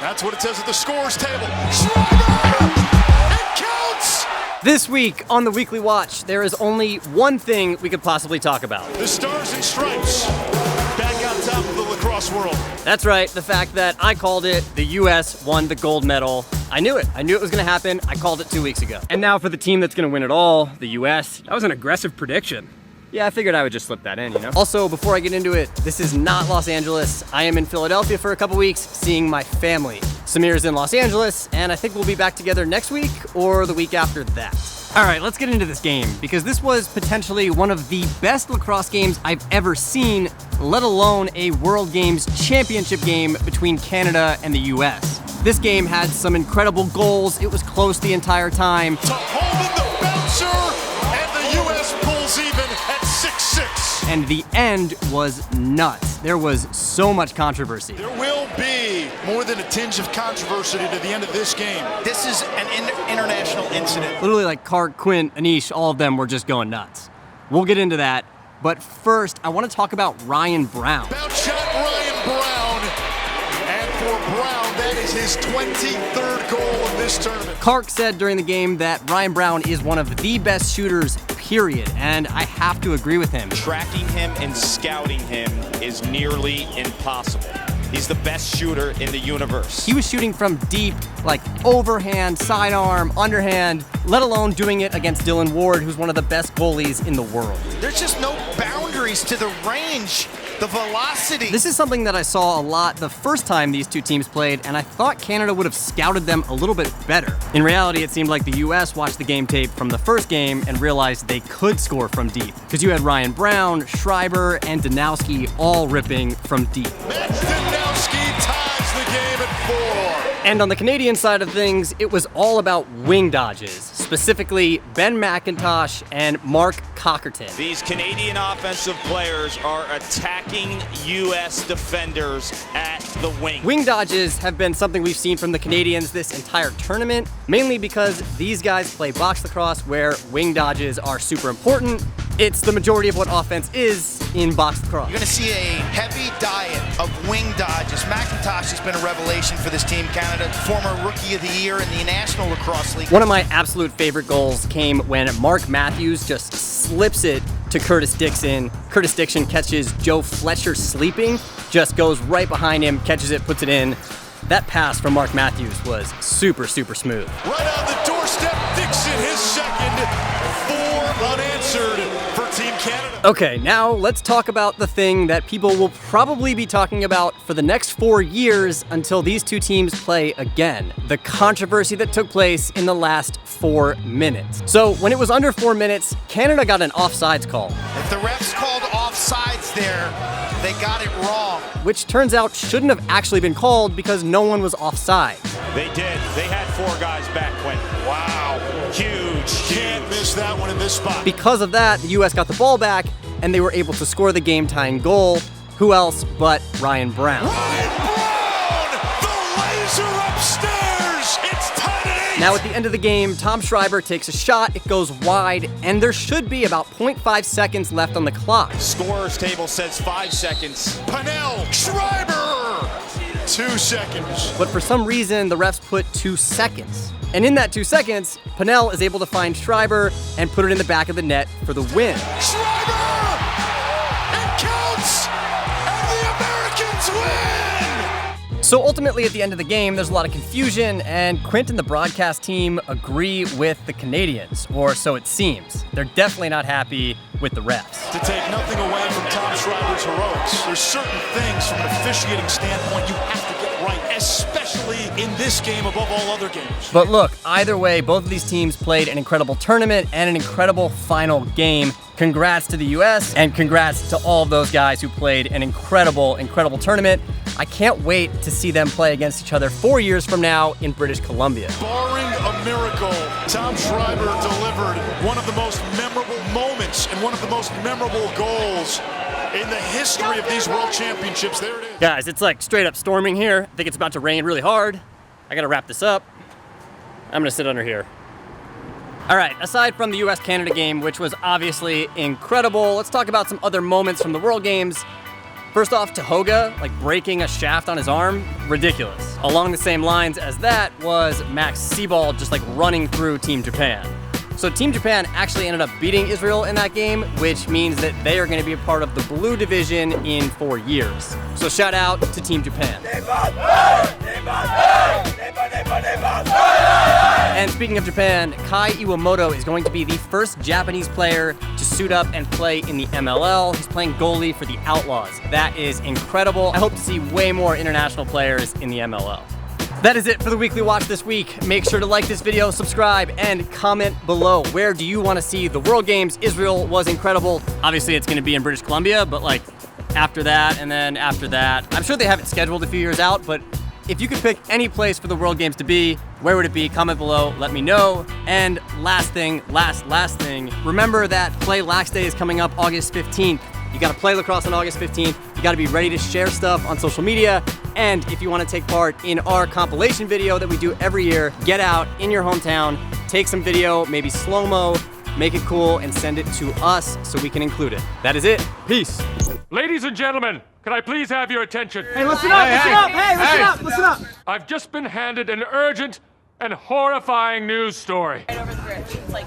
That's what it says at the scores table. Schreiber! It counts! This week on the Weekly Watch, there is only one thing we could possibly talk about. The Stars and Stripes, back on top of the lacrosse world. That's right, the fact that I called it, the U.S. won the gold medal. I knew it. I knew it was going to happen. I called it 2 weeks ago. And now for the team that's going to win it all, the U.S. That was an aggressive prediction. Yeah, I figured I would just slip that in, you know? Also, before I get into it, this is not Los Angeles. I am in Philadelphia for a couple weeks, seeing my family. Samir's in Los Angeles, and I think we'll be back together next week or the week after that. All right, let's get into this game, because this was potentially one of the best lacrosse games I've ever seen, let alone a World Games championship game between Canada and the US. This game had some incredible goals. It was close the entire time. To Holman, the bouncer, and the US pulls even at 6-6. And the end was nuts. There was so much controversy. There will be more than a tinge of controversy to the end of this game. This is an international incident. Literally like Cart, Quint, Anish, all of them were just going nuts. We'll get into that. But first, I want to talk about Ryan Brown. Bounce shot Ryan Brown. And for Brown, that is his 23rd goal of this tournament. Kark said during the game that Ryan Brown is one of the best shooters, period. And I have to agree with him. Tracking him and scouting him is nearly impossible. He's the best shooter in the universe. He was shooting from deep, like overhand, sidearm, underhand, let alone doing it against Dylan Ward, who's one of the best goalies in the world. There's just no boundaries to the range, the velocity. This is something that I saw a lot the first time these two teams played, and I thought Canada would have scouted them a little bit better. In reality, it seemed like the US watched the game tape from the first game and realized they could score from deep. Because you had Ryan Brown, Schreiber, and Danowski all ripping from deep. Danowski ties the game at 4. And on the Canadian side of things, it was all about wing dodges, specifically Ben McIntosh and Mark Cockerton. These Canadian offensive players are attacking U.S. defenders at the wing. Wing dodges have been something we've seen from the Canadians this entire tournament, mainly because these guys play box lacrosse where wing dodges are super important. It's the majority of what offense is in box lacrosse. You're going to see a heavy diet of wing dodges. McIntosh has been a revelation for this team. Canada, former Rookie of the Year in the National Lacrosse League. One of my absolute favorite goals came when Mark Matthews just slips it to Curtis Dixon. Curtis Dixon catches Joe Fletcher sleeping, just goes right behind him, catches it, puts it in. That pass from Mark Matthews was super, super smooth. Right on the doorstep, Dixon, his second, 4 unanswered for Team Canada. Okay, now let's talk about the thing that people will probably be talking about for the next 4 years until these two teams play again. The controversy that took place in the last 4 minutes. So when it was under 4 minutes, Canada got an offsides call. If the refs called offsides there, they got it wrong. Which turns out shouldn't have actually been called because no one was offside. They did. They had 4 guys back when. Wow. Huge. Can't miss that one in this spot. Because of that, the U.S. got the ball back, and they were able to score the game-tying goal. Who else but Ryan Brown? Ryan Brown! The laser upstairs! It's tied at 8! Now at the end of the game, Tom Schreiber takes a shot, it goes wide, and there should be about 0.5 seconds left on the clock. Scorer's table says 5 seconds. Pannell, Schreiber! 2 seconds. But for some reason, the refs put 2 seconds. And in that 2 seconds, Pannell is able to find Schreiber and put it in the back of the net for the win. Schreiber! It counts! And the Americans win! So ultimately, at the end of the game, there's a lot of confusion, and Quint and the broadcast team agree with the Canadians, or so it seems. They're definitely not happy with the refs. To take nothing away from Tom Schreiber's heroics, there's certain things from an officiating standpoint you have to get right, especially in this game above all other games. But look, either way, both of these teams played an incredible tournament and an incredible final game. Congrats to the US, and congrats to all of those guys who played an incredible, incredible tournament. I can't wait to see them play against each other 4 years from now in British Columbia. Barring a miracle, Tom Schreiber delivered one of the most memorable moments and one of the most memorable goals in the history of these World Championships. There it is. Guys, it's like straight up storming here. I think it's about to rain really hard. I gotta wrap this up. I'm gonna sit under here. All right, aside from the US-Canada game, which was obviously incredible, let's talk about some other moments from the World Games. First off, Tahoga, like breaking a shaft on his arm, ridiculous. Along the same lines as that was Max Seaball just like running through Team Japan. So Team Japan actually ended up beating Israel in that game, which means that they are going to be a part of the blue division in 4 years. So shout out to Team Japan. And speaking of Japan, Kai Iwamoto is going to be the first Japanese player to suit up and play in the MLL. He's playing goalie for the Outlaws. That is incredible. I hope to see way more international players in the MLL. That is it for the Weekly Watch this week. Make sure to like this video, subscribe, and comment below. Where do you want to see the World Games? Israel was incredible. Obviously, it's going to be in British Columbia, but like after that, and then after that, I'm sure they have it scheduled a few years out, but if you could pick any place for the World Games to be, where would it be? Comment below, let me know. And last thing, remember that Play Lax Day is coming up August 15th. You gotta play lacrosse on August 15th. You gotta be ready to share stuff on social media. And if you wanna take part in our compilation video that we do every year, get out in your hometown, take some video, maybe slow-mo, make it cool, and send it to us so we can include it. That is it. Peace. Ladies and gentlemen, can I please have your attention? Hey, listen up, listen up. I've just been handed an urgent and horrifying news story. Right over the bridge. It's like